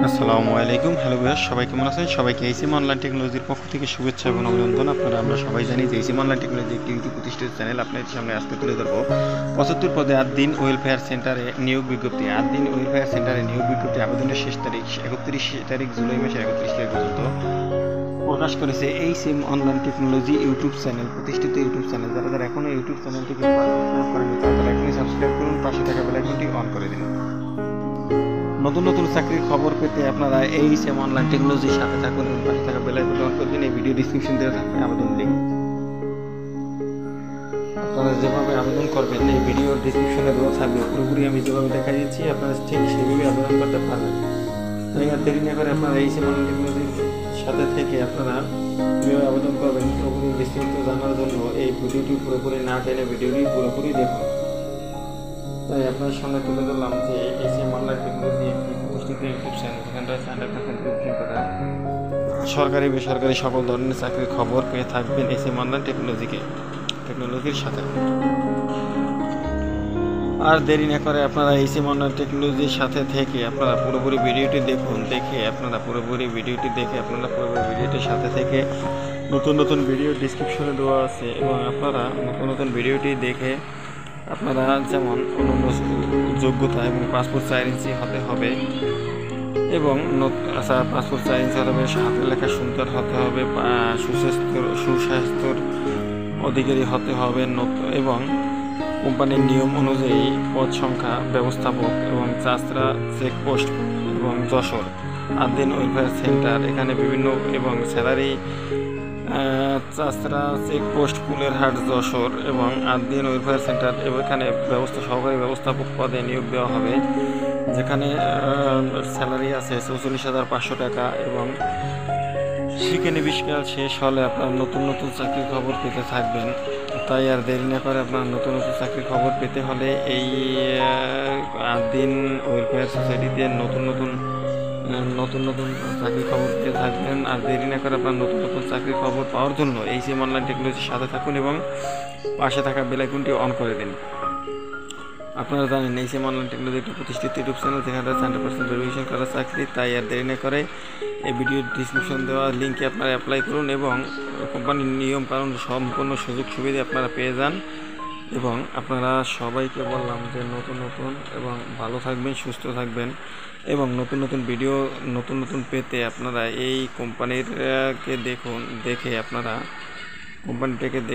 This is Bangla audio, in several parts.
আসসালামু আলাইকুম। হ্যালো ভিউয়ার্স, সবাই কেমন আছেন? সবাইকে এইসিম অনলাইন টেকনোলজির পক্ষ থেকে শুভেচ্ছা এবং অভিনন্দন। আমরা সবাই জানি যে এইসিম অনলাইন টেকনোলজি একটি ইউটিউব প্রতিষ্ঠিত চ্যানেল। আপনাদের সামনে আজকে তুলে ধরবো ৭৫ পদে ৮ দিন ওয়েলফেয়ার সেন্টারে নিয়োগ বিজ্ঞপ্তি। ৮ দিন ওয়েলফেয়ার সেন্টারে নিয়োগ বিজ্ঞপ্তি আবেদনের শেষ তারিখ ৩১ তারিখ জুলাই মাসের ৩১ তারিখ পর্যন্ত প্রকাশ করেছে এইসিম অনলাইন টেকনোলজি ইউটিউব চ্যানেল, প্রতিষ্ঠিত ইউটিউব চ্যানেল। যারা এখনো ইউটিউব চ্যানেলটিকে সাবস্ক্রাইব করেনি তারা এখনই সাবস্ক্রাইব করুন, পাশে থাকা বেল আইকনটি অন করে দিন। নতুন নতুন চাকরির খবর পেতে আপনারা এইসিম অনলাইন টেকনোলজির সাথে থাকুন এবং পাশে থাকা বেল আইকনটি অন করে দিন। এই ভিডিও ডিসক্রিপশন দেওয়া থাকবে আবেদন লিঙ্ক। আপনারা যেভাবে আবেদন করবেন এই ভিডিওর ডিসক্রিপশনে দেওয়া থাকবে, পুরোপুরি আমি যেভাবে দেখা দিচ্ছি আপনারা ঠিক সেভাবে আবেদন করতে পারবেন। তাই আর দেরি না করে আপনারা এইসিম অনলাইন টেকনোলজির সাথে থেকে আপনারা কীভাবে আবেদন করবেন পুরোপুরি বিস্তারিত জানার জন্য এই ভিডিওটি পুরোপুরি না টেনে ভিডিওটি পুরোপুরি দেখুন। তাই আপনার সামনে তুলে ধরলাম যে এইসিম অনলাইন টেকনোলজি একটি প্রতিষ্ঠিত ইউটিউব চ্যানেল, যেখানটা 100% করা সরকারি বেসরকারি সকল ধরনের চাকরির খবর পেয়ে থাকবেন এইসিম অনলাইন টেকনোলজির সাথে। আর দেরি না করে আপনারা এইসিম অনলাইন টেকনোলজির সাথে থেকে আপনারা পুরোপুরি ভিডিওটি দেখুন। আপনারা পুরোপুরি ভিডিওটির সাথে থেকে নতুন নতুন ভিডিও ডিসক্রিপশনে দেওয়া আছে এবং আপনারা নতুন ভিডিওটি দেখে আপনারা যেমন অন্যান্য যোগ্যতা এবং পাসপোর্ট 4 ইঞ্চি হতে হবে এবং পাসপোর্ট 4 ইঞ্চি হতে হবে, হাতের লেখা সুন্দর হতে হবে, সুস্বাস্থ্যর অধিকারী হতে হবে এবং কোম্পানির নিয়ম অনুযায়ী পদ সংখ্যা ব্যবস্থাপক এবং চাষরা চেকপোস্ট এবং যশোর ৮ দিন ওয়েলফেয়ার সেন্টার, এখানে বিভিন্ন এবং স্যালারি চাষরা চেকপোস্ট ফুলেরহাট যশোর এবং ৮ দিন ওয়েলফেয়ার সেন্টার। এখানে সহকারী ব্যবস্থাপক পদে নিয়োগ দেওয়া হবে, যেখানে স্যালারি আছে ৪৪,৫০০ টাকা এবং শিক্ষানবিষ্কার শেষ হলে আপনার নতুন নতুন চাকরির খবর পেতে থাকবেন। তাই আর দেরি না করে আপনার নতুন নতুন চাকরির খবর পেতে হলে এই ৮ দিন ওয়েলফেয়ার সোসাইটিতে নতুন নতুন চাকরির খবর পেয়ে থাকবেন। আর দেরি না করে আপনার নতুন নতুন চাকরির খবর পাওয়ার জন্য এইসিম অনলাইন টেকনোলজির সাথে থাকুন এবং পাশে থাকা বেল আইকনটি অন করে দিন। আপনারা জানেন এইসিম অনলাইন টেকনোলজি একটি প্রতিষ্ঠিত ইউটিউব চ্যানেল, যেখানে 100% ভেরিফিকেশন করা চাকরি। তাই আর দেরি না করে এই ভিডিওর ডিসক্রিপশন দেওয়া লিঙ্কে আপনারা অ্যাপ্লাই করুন এবং কোম্পানির নিয়ম কানুন সম্পূর্ণ সুযোগ সুবিধা আপনারা পেয়ে যান। এবং আপনারা সবাইকে বললাম যে নতুন এবং ভালো থাকবেন, সুস্থ থাকবেন এবং নতুন নতুন পেতে আপনারা এই কোম্পানিটাকে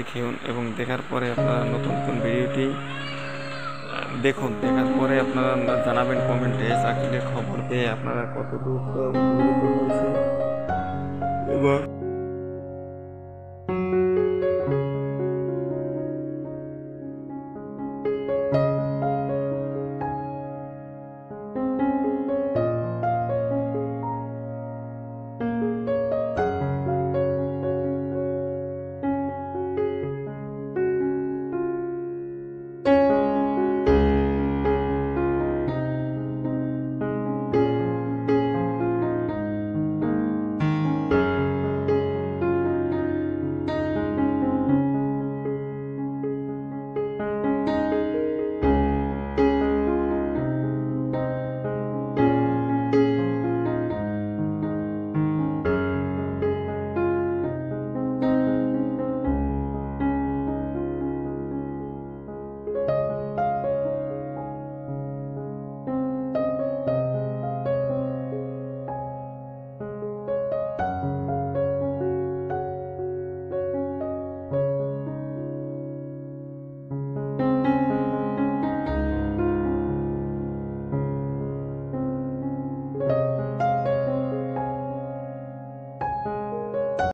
দেখুন এবং দেখার পরে আপনারা নতুন ভিডিওটি দেখুন। দেখার পরে আপনারা জানাবেন কমেন্টে চাকরির খবর পেয়ে আপনারা কতটুকু এবং